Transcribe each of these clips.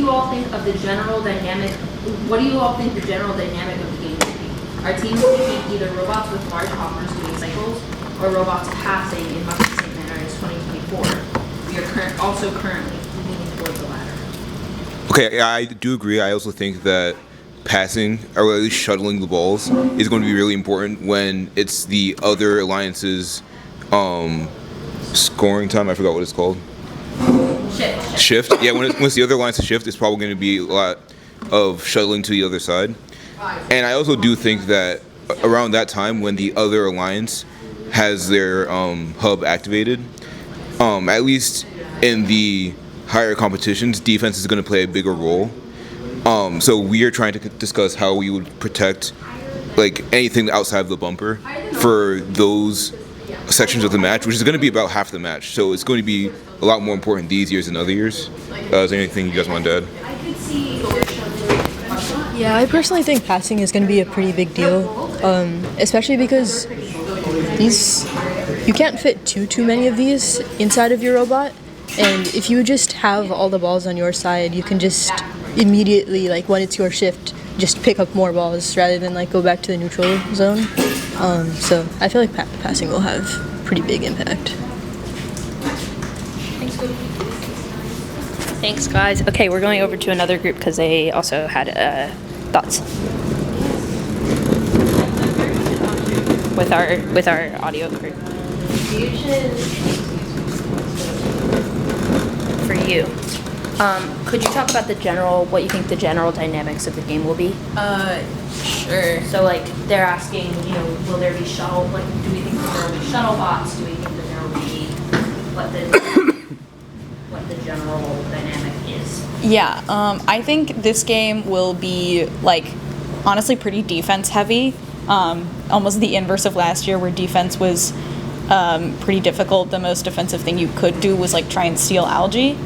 you all think of the general dynamic? What do you all think the general dynamic of the game will be? Are teams picking either robots with large hoppers doing cycles, or robots passing in much the same manner as 2024? We are also currently leaning towards the latter. Okay, I do agree. I also think that passing, or at least shuttling the balls, is going to be really important when it's the other alliance's scoring time. I forgot what it's called. Shift. Yeah, when it's the other alliance's shift, it's probably going to be a lot of shuttling to the other side. And I also do think that around that time, when the other alliance has their hub activated, at least in the higher competitions, defense is going to play a bigger role. So we are trying to discuss how we would protect like anything outside of the bumper for those sections of the match, which is going to be about half the match. So it's going to be a lot more important these years than other years. Is there anything you guys want to add? Yeah, I personally think passing is going to be a pretty big deal, especially because you can't fit too many of these inside of your robot, and if you just have all the balls on your side, you can just immediately, like when it's your shift, just pick up more balls rather than like go back to the neutral zone. So I feel like passing will have pretty big impact. Thanks, guys. Okay, we're going over to another group because they also had thoughts with our audio group. For you, could you talk about what you think the general dynamics of the game will be? Sure. So like they're asking, will there be shuttle? Like, do we think that there will be shuttle bots? Do we think that there will be what the general dynamic is? Yeah, I think this game will be, like, honestly pretty defense heavy. Almost the inverse of last year where defense was pretty difficult. The most defensive thing you could do was, like, try and steal algae.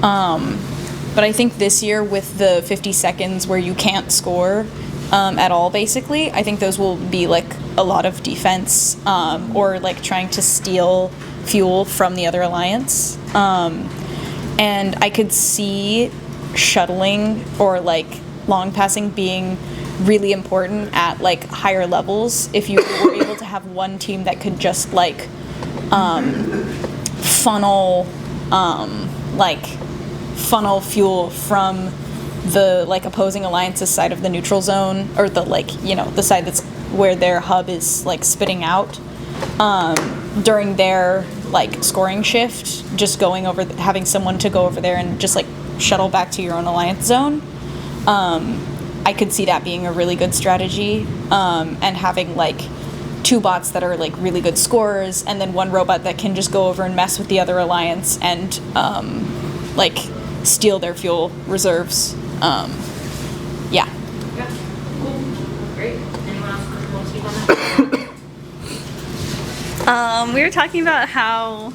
But I think this year with the 50 seconds where you can't score at all, basically, I think those will be, like, a lot of defense or, like, trying to steal fuel from the other alliance. And I could see shuttling or like long passing being really important at like higher levels if you were able to have one team that could just like funnel fuel from the like opposing alliance's side of the neutral zone, or the like the side that's where their hub is like spitting out during their like scoring shift, just going over, having someone to go over there and just like shuttle back to your own alliance zone. I could see that being a really good strategy, and having like two bots that are like really good scorers, and then one robot that can just go over and mess with the other alliance and like steal their fuel reserves. Yeah. Cool. Great. Anyone else want to speak on that? We were talking about how,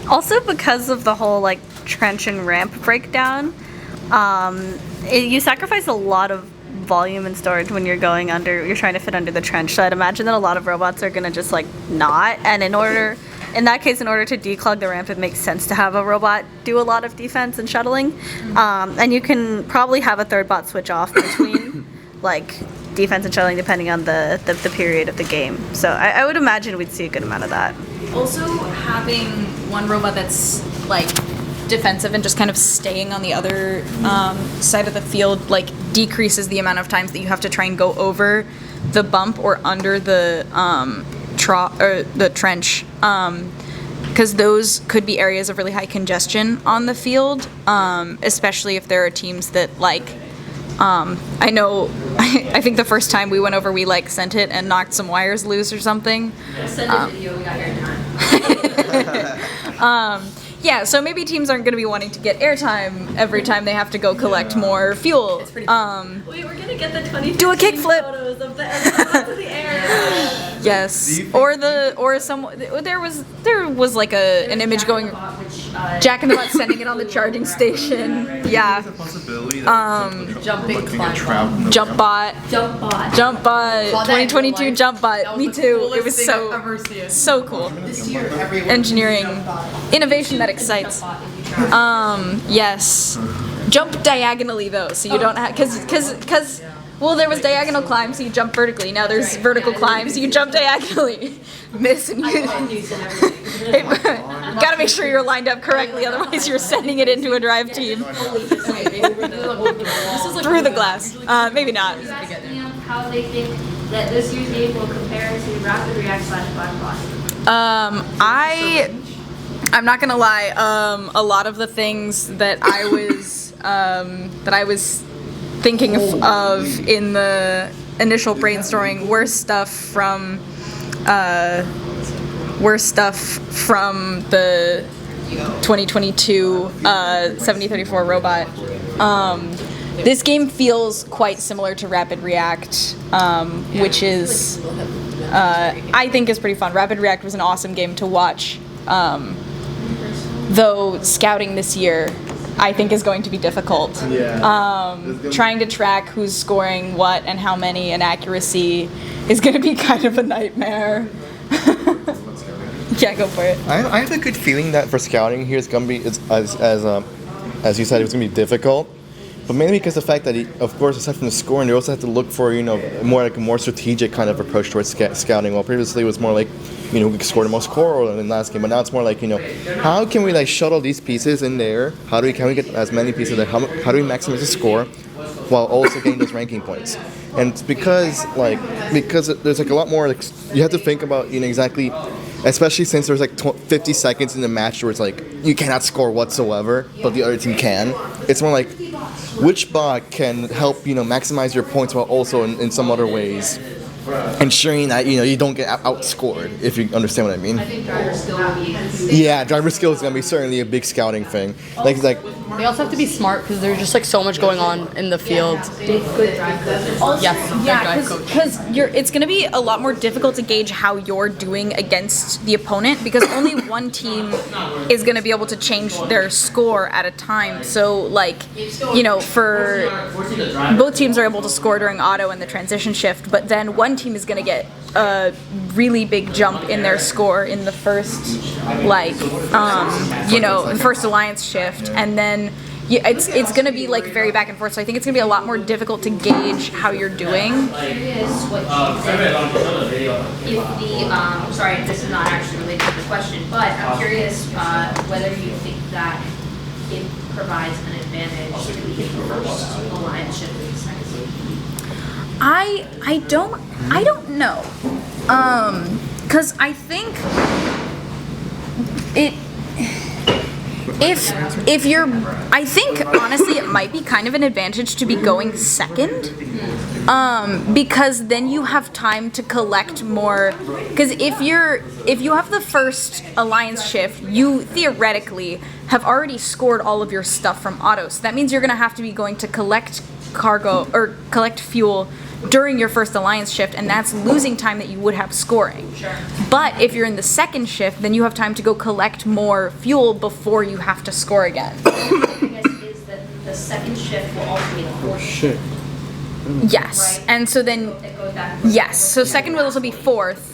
also because of the whole like trench and ramp breakdown, you sacrifice a lot of volume and storage when you're you're trying to fit under the trench. So I'd imagine that a lot of robots are gonna just like not, and in order to declog the ramp, it makes sense to have a robot do a lot of defense and shuttling. And you can probably have a third bot switch off between like defense and shuttling depending on the period of the game. So I would imagine we'd see a good amount of that. Also, having one robot that's like defensive and just kind of staying on the other side of the field like decreases the amount of times that you have to try and go over the bump or under the trench, because those could be areas of really high congestion on the field, especially if there are teams that like I know I think the first time we went over, we like sent it and knocked some wires loose or something. Send a video, we got airtime. Yeah, so maybe teams aren't going to be wanting to get airtime every time they have to go collect more fuel. Wait, we're gonna get the 2015 do a kickflip. photos of the aircraft to the air. Yes, there was like an image going. Jack in the Bot sending it on the charging station. Yeah. Jumping climb. Jump bot. 2022 jump bot. Me too. It was so cool. Engineering innovation that excites. Yes. Jump diagonally though, so you don't have because well, there was diagonal climb, so you jump vertically. Now there's vertical climb, so you jump diagonally. Miss and you gotta make sure you're lined up correctly, otherwise you're sending it into a drive team. Through the glass. Maybe not. Asking them how they think that this year's game will compare to Rapid React / Black Box. I'm not gonna lie. A lot of the things that I was thinking of in the initial brainstorming were stuff from the 2022 7034 robot. This game feels quite similar to Rapid React, which is I think is pretty fun. Rapid React was an awesome game to watch. Though scouting this year, I think is going to be difficult. Trying to track who's scoring what and how many and accuracy is going to be kind of a nightmare. Yeah, go for it. I have a good feeling that for scouting here, it's gonna be as you said, it's gonna be difficult. But mainly because the fact that, of course, aside from the scoring, you also have to look for, more like a more strategic kind of approach towards scouting. While previously it was more like, we scored the most score in the last game, but now it's more like, how can we shuttle these pieces in there? Can we get as many pieces there? How do we maximize the score while also getting those ranking points? And it's because there's a lot more, you have to think about, exactly, especially since there's 50 seconds in the match where it's you cannot score whatsoever, but the other team can. It's more like, which bot can help, maximize your points while also in some other ways ensuring that, you don't get outscored, if you understand what I mean. I think driver skill will be. Yeah, driver skill is going to be certainly a big scouting thing. They also have to be smart because there's just so much going on in the field. Good drive coaches. Yeah, because it's going to be a lot more difficult to gauge how you're doing against the opponent because only one team is going to be able to change their score at a time. So, for both teams are able to score during auto and the transition shift, but then one team is going to get a really big jump in their score in the first, first alliance shift, and then it's going to be very back and forth. So I think it's going to be a lot more difficult to gauge how you're doing. I'm curious what you think if the sorry, this is not actually related to the question, but I'm curious whether you think that it provides an advantage to the first alliance shift in the second season. I don't know, because I think if you're, I think honestly it might be kind of an advantage to be going second, because then you have time to collect more. Because if you have the first alliance shift, you theoretically have already scored all of your stuff from auto. So that means you're gonna have to be going to collect cargo or collect fuel during your first alliance shift, and that's losing time that you would have scoring. Sure. But if you're in the second shift, then you have time to go collect more fuel before you have to score again. I guess is that the second shift will also be the fourth shift. Yes, Right. and so then It goes back and forth. yes, so second will also be fourth.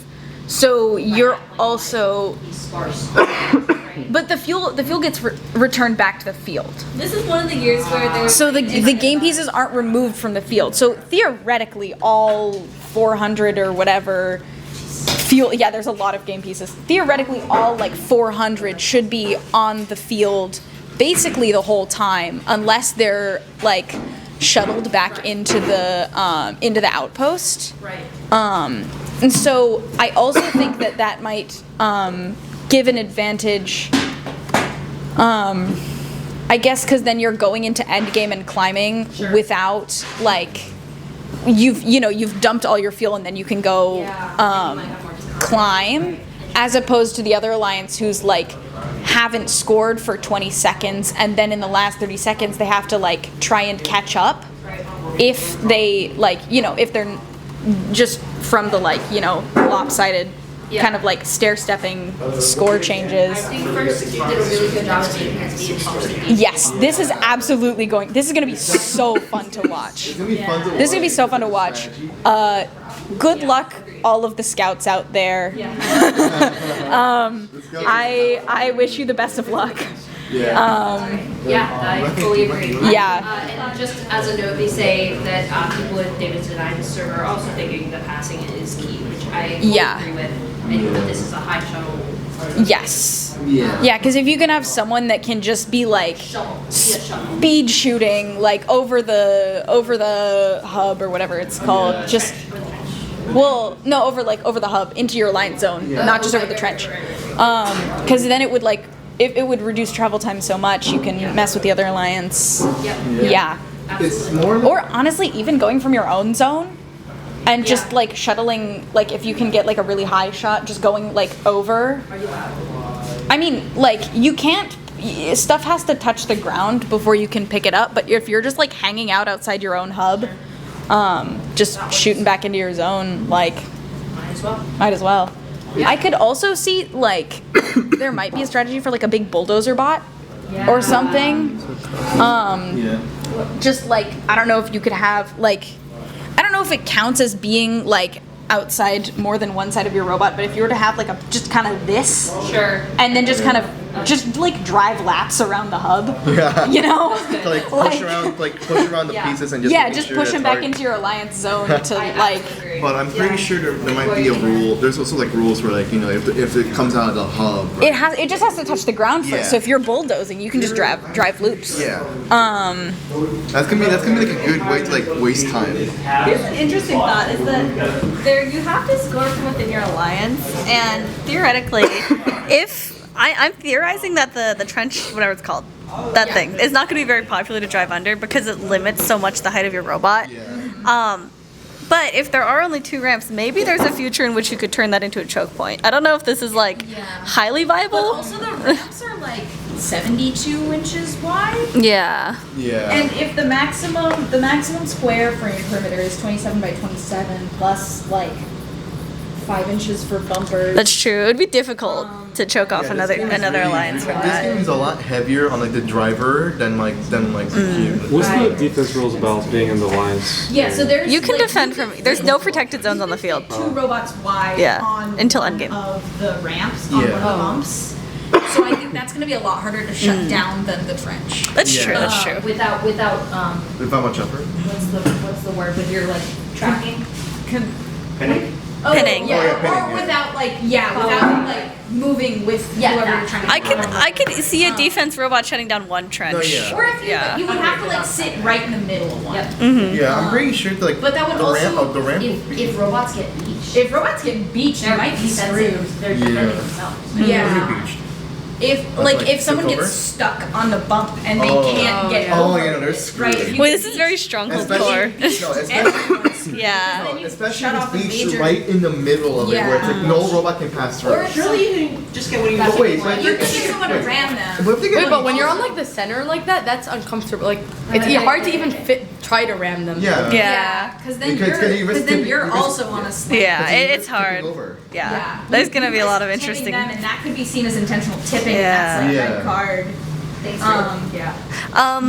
So you're also, Be sparse. Right. but the fuel gets returned back to the field. This is one of the years where there's So the game pieces aren't removed from the field. So theoretically, all 400 or whatever fuel. Yeah, there's a lot of game pieces. Theoretically, all 400 should be on the field basically the whole time, unless they're shuttled back into the outpost. Right. And so I also think that might give an advantage. I guess because then you're going into endgame and climbing without you've dumped all your fuel and then you can go climb, as opposed to the other alliance who's haven't scored for 20 seconds and then in the last 30 seconds they have to try and catch up if they if they're just from the lopsided kind of stair-stepping score changes. I think first did a really good job of making this be intelligent. Yes, this is absolutely going to be so fun to watch. This is going to be so fun to watch. Good luck, all of the scouts out there. I wish you the best of luck. Yeah, I fully agree. Yeah. And just as a note, they say that people with David's Denies server are also thinking that passing is key, which I fully Yeah. agree with. And that this is a high shuttle. Yes. Yeah, because if you can have someone that can just be like Shuttle. Yeah, shuttle. speed shooting like over the hub or whatever it's called, just well, no, over the hub into your alliance zone, not just over the trench. Because then it would like it would reduce travel time so much. You can mess with the other alliance. Yeah. It's more. Or honestly, even going from your own zone and just like shuttling, like if you can get like a really high shot, just going like over. Are you loud? I mean, like you can't. Stuff has to touch the ground before you can pick it up. But if you're just like hanging out outside your own hub, just shooting back into your zone, like Might as well. might as well. I could also see like there might be a strategy for like a big bulldozer bot or something. Just like I don't know if you could have like I don't know if it counts as being like outside more than one side of your robot, but if you were to have like a just kind of this, Sure. and then just kind of just like drive laps around the hub, you know, To, like push around the pieces and just yeah, making just sure push it's them back hard. into your alliance zone to like. But I'm pretty sure there might be a rule. There's also like rules where like if it comes out of the hub. Right? It just has to touch the ground first. Yeah. So if you're bulldozing, you can just drive loops. Yeah. That's gonna be like a good way to like waste time. Here's an interesting thought: is that there you have to score from within your alliance, and theoretically, if I'm theorizing that the trench, whatever it's called, that thing is not going to be very popular to drive under because it limits so much the height of your robot. But if there are only 2 ramps, maybe there's a future in which you could turn that into a choke point. I don't know if this is like highly viable. Also, the ramps are like 72 inches wide. Yeah. Yeah. And if the maximum square frame perimeter is 27 by 27 plus like 5 inches for bumpers. That's true. It would be difficult to choke off another alliance from This that. game is a lot heavier on like the driver than the cube. What's the defense rules about being in the lines? Yeah, so there's You can like, defend from. There's no protected zones on the field. 2 robots wide Yeah, on until one endgame. of the ramps on one of the bumps. So I think that's going to be a lot harder to shut down than the trench. That's Yeah. true. That's true. Without If I'm a jumper. what's the word with your like tracking? Penny? Pinning. Yeah, pinning, or without without like moving with whoever you're trying to. I could see a defense robot shutting down one trench. No, yeah. Or if you Yeah. you would have to like sit right in the middle of one. Yeah, I'm pretty sure that, like But that would the also ramp the ramp would be If robots get beached, If robots get beached, you might be screwed. they're defending themselves. Yeah. beached. If like, if someone tip over? gets stuck on the bump and they can't get Oh, over yeah, no, they're it, screwed. right? If you Wait, get this is very stronghold core. especially Yeah. especially shut if off the it's beached major- beached right in the middle of it, where it's like no robot can pass through. Or if Surely you can just get what you want. But wait, but you're getting someone to ram them. But if they get Wait, but when you're on like the center like that, that's uncomfortable. Like it's hard to even try to ram them. yeah. Yeah. Because then Because then you risk tipping- you're you risk- also on a slant. Yeah. It's tipping hard. over. Yeah. There's gonna be a lot of Tipping interesting. them, and that could be seen as intentional tipping. Yeah. That's like Yeah. red card. Thanks Yeah.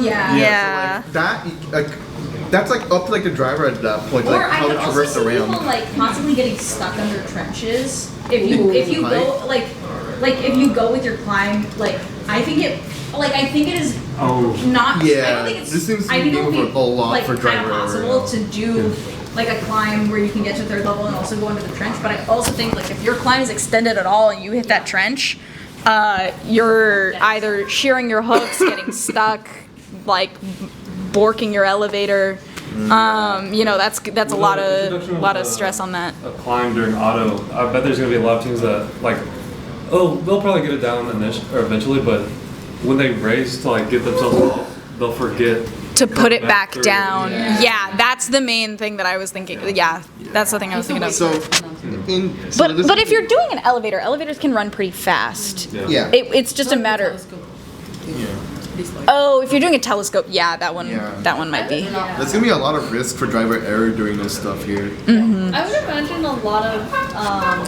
Yeah. Yeah. So like that, like that's like up to like the driver at that point, Or like I how could to also traverse the see ramp. people like possibly getting stuck under trenches. If you Ooh, go like if you go with your climb, like I think it is not. I Yeah, don't think it's. this seems to I be think it would going be for a lot like for kind of driver error possible now. to do like a climb where you can get to 3rd level and also go into the trench. But I also think like if your climb is extended at all and you hit that trench, you're either shearing your hooks, getting stuck, like borking your elevator. You know that's a lot of stress on that. A climb during auto. I bet there's gonna be a lot of teams that like, they'll probably get it down eventually, but when they race to like get themselves off, they'll forget To put it back through. down. Yeah, that's the main thing that I was thinking. Yeah, that's the thing I was thinking of. So, But if you're doing an elevator, elevators can run pretty fast. yeah, It's just a matter. Oh, if you're doing a telescope, yeah, that one might be. there's gonna be a lot of risk for driver error doing this stuff here. I would imagine a lot of.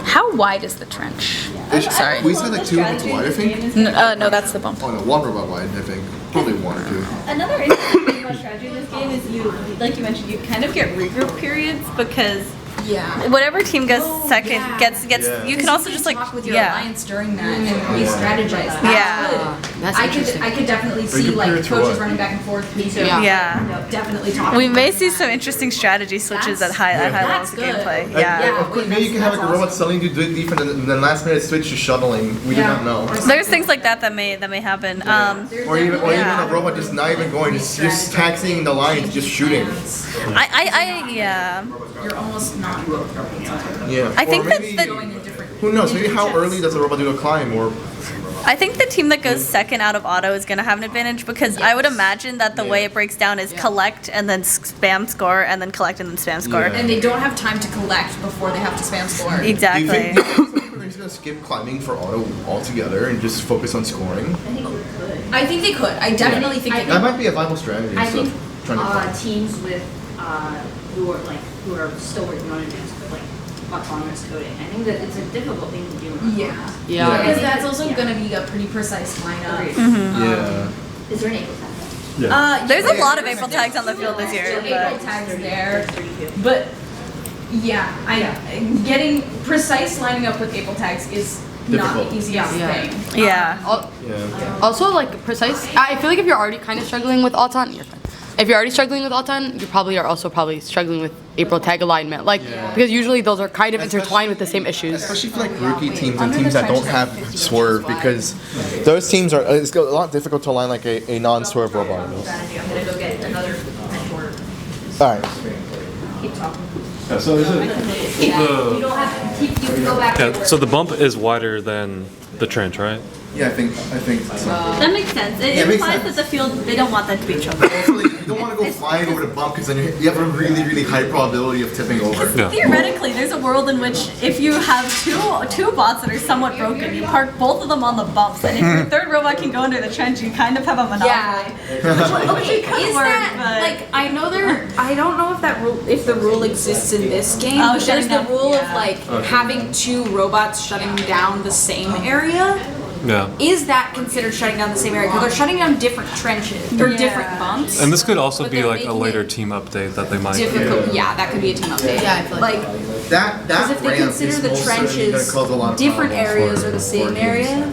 How wide is the trench? Sorry, we said like 2 minutes wide, I think. No, that's the bump. Oh no, 1 robot wide, I think. Probably 1 or 2. Another interesting thing about strategy in this game is like you mentioned, you kind of get regroup periods because Yeah. whatever team goes second gets. Yeah. You can also just like talk with your yeah. alliance during that and re-strategize. That's Yeah. good. That's I could definitely see compare like it to coaches what? running back and forth. Me too. Yeah. Definitely talking. We may about see that. some interesting strategy switches at high That's levels of good. gameplay. Like, Yeah. of course, maybe you can have like a robot suddenly do defense and then last minute switch to shuttling. We do not know. There's things like that may happen. Or even Yeah. a robot just not even going, just taxiing the lines, just shooting. Yeah. You're almost not both robots. Yeah. I think or that maybe, the who knows? Maybe how early does a robot do a climb? Or I think the team that goes second out of auto is going to have an advantage because I would imagine that the way it breaks down is collect and then spam score and then collect and then spam score. Yeah. And they don't have time to collect before they have to spam score. Exactly. do you think they're just gonna skip climbing for auto altogether and just focus on scoring? I think they could. I definitely think they That could. might be a viable strategy. I instead think of trying to climb. teams with who are still working on advanced code, like autonomous coding. I think that it's a difficult thing to do. Yeah. Yeah. Because that's also going to be a pretty precise lineup. Yeah. Is there an April tag? There's a lot of April tags on the field this year. April But tags there, but yeah, getting precise lining up with April tags is not Difficult. the easiest Yeah. thing. yeah. Yeah. Also, like precise. I feel like if you're already kind of struggling with Auton, you're fine. If you're already struggling with Auton, you probably are also struggling with April tag alignment. Like because usually those are kind of intertwined with the same issues. Especially for like rookie teams and teams that don't have swerve, because those teams are it's a lot difficult to align like a non-swerve robot. Strategy. I'm gonna go get another mentor. All right. Keep talking. Yeah, so is it You don't have to keep. You can go back. yeah, so the bump is wider than the trench, right? Yeah, I think so. That makes sense. It Yeah, it makes implies sense. that the field they don't want that to be choked. Also, like, you don't want to go flying over the bump because then you have a really, really high probability of tipping over. Yeah. Theoretically, there's a world in which if you have two bots that are somewhat broken, you park both of them on the bumps, and if your third robot can go under the trench, you kind of have a monopoly. Yeah. Okay, Is that like I know there? I don't know if that rule, if the rule exists in this game. Oh, but shutting there's the down- rule yeah. of like having two robots shutting down the same area. Yeah. Is that considered shutting down the same area? Because they're shutting down different trenches or different bumps. And this could also But be they're like a making later it team update that they might. difficult. Yeah, that could be a team update. Yeah, I feel like That because if they ramp consider is the most certainly gonna trenches cause a lot of different problems areas for- or the for same teams. area.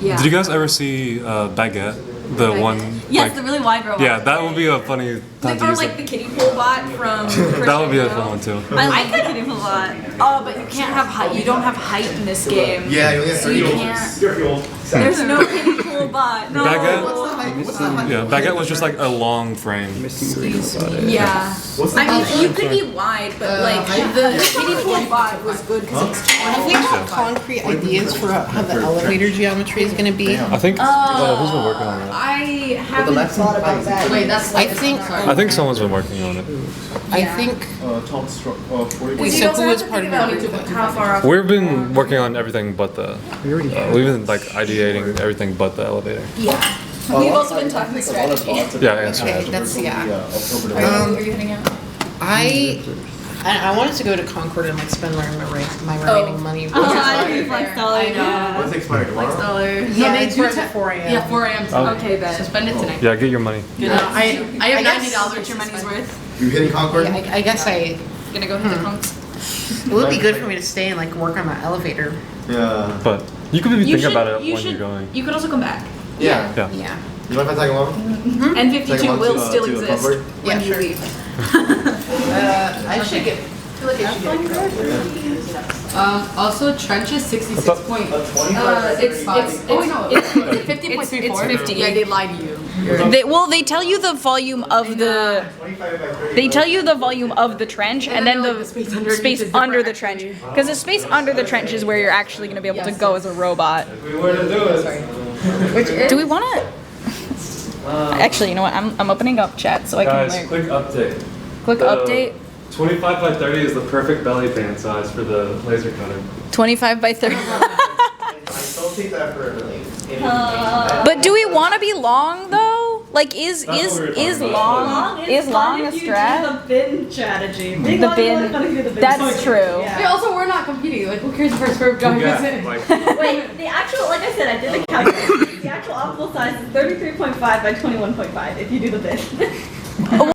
Yeah. Did you guys ever see Baguette? The one. Yes, like, the really wide robot. yeah, that would be a funny time to Or use like it. the kiddie pool bot from. That would be a fun one too. I like the kidding a lot. Oh, but you can't have height. You don't have height in this game. Yeah, you only have So you 30. can't. There's no kiddie pool bot. No. Baguette? What's the height? What's the height? Yeah, Baguette was just like a long frame. Yeah. What's the I mean, height? you could be wide, but like the kiddie pool bot was good because it's Have we got concrete ideas for how the elevator geometry is going to be? I think. Who's been working on that? I haven't thought about that. Wait, that's I think I think someone's been working on it. I think Top 40. so. Who is part of it? How far off? We've been working on everything but the. We've been like ideating everything but the elevator. We've also been talking strategy. Yeah, yeah. So Okay, that's yeah. Are you heading out? I wanted to go to Concord and like spend my remaining money. What's expired tomorrow? Yeah, they do at 4 a.m. Yeah, 4 a.m. Oh. Okay, bet. So spend it tonight. yeah, get your money. I have guess- $90 What's your money's worth? You hitting Concord? Yeah, I guess You gonna go hit the conch? it would be good for me to stay and like work on the elevator. Yeah. But you could maybe think about it when you're going. You could also come back. Yeah. Yeah. Yeah. You mind if I tag along? And Tag 52 along will to, still to exist Concord? when Yeah, you sure. leave. I should get. I feel like I should get. Also, trench is 66 point. It's Oh no, it's 50.34. It's 50. Yeah, they lied to you. They tell you the volume of the. They tell you the volume of the trench, and then the space under the trench. Because the space under the trench is where you're actually going to be able to go as a robot. Do we want to? Actually, you know what? I'm opening up chat so I can Guys, like quick update. quick update. 25 by 30 is the perfect belly band size for the laser cutter. 25 by 30. Don't take that for But do we want to be long though? Like is That's what we were talking is about. long is long a strat? The bin strategy. The bin. That's true. Hey, also, we're not competing. Like, who cares if our swerve dog is Yeah, in? like, Wait, the actual, like I said, I did the calculation. The actual optimal size is 33.5 by 21.5 if you do the bin. Well,